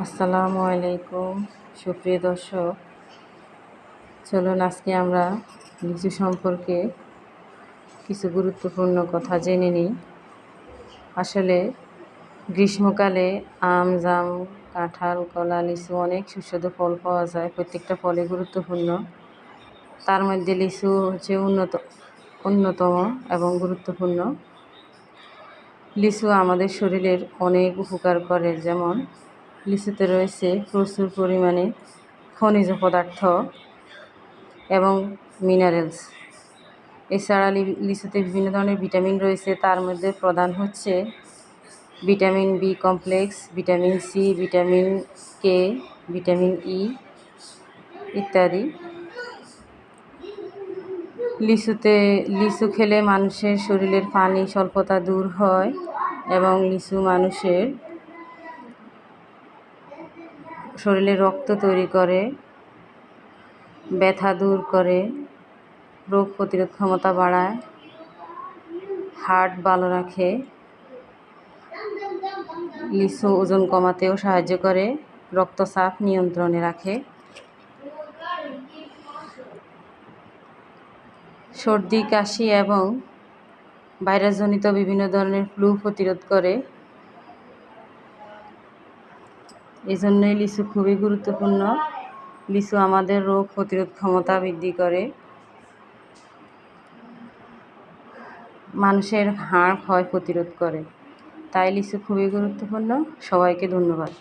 আসসালামু আলাইকুম সুপ্রিয় দর্শক, চলুন আজকে আমরা লিচু সম্পর্কে কিছু গুরুত্বপূর্ণ কথা জেনে নিই। আসলে গ্রীষ্মকালে আম, জাম, কাঁঠাল, কলা, লিচু অনেক সুস্বাদু ফল পাওয়া যায়। প্রত্যেকটা ফলই গুরুত্বপূর্ণ। তার মধ্যে লিচু হচ্ছে অন্যতম এবং গুরুত্বপূর্ণ। লিচু আমাদের শরীরের অনেক উপকার করে, যেমন লিচুতে রয়েছে প্রচুর পরিমাণে খনিজ পদার্থ এবং মিনারেলস। এছাড়া লিচুতে বিভিন্ন ধরনের ভিটামিন রয়েছে। তার মধ্যে প্রধান হচ্ছে vitamin B complex, vitamin C, vitamin K, vitamin E ইত্যাদি। লিচু খেলে মানুষের শরীরের পানি স্বল্পতা দূর হয় এবং লিচু মানুষের শরীরে রক্ত তৈরি করে, ব্যথা দূর করে, রোগ প্রতিরোধ ক্ষমতা বাড়ায়, হার্ট ভালো রাখে। লিচু ওজন কমাতেও সাহায্য করে, রক্তচাপ নিয়ন্ত্রণে রাখে, সর্দি, কাশি এবং ভাইরাসজনিত বিভিন্ন ধরনের ফ্লু প্রতিরোধ করে। এই জন্যই লিচু খুবই গুরুত্বপূর্ণ। লিচু আমাদের রোগ প্রতিরোধ ক্ষমতা বৃদ্ধি করে, মানুষের হাড় ক্ষয় প্রতিরোধ করে। তাই লিচু খুবই গুরুত্বপূর্ণ। সবাইকে ধন্যবাদ।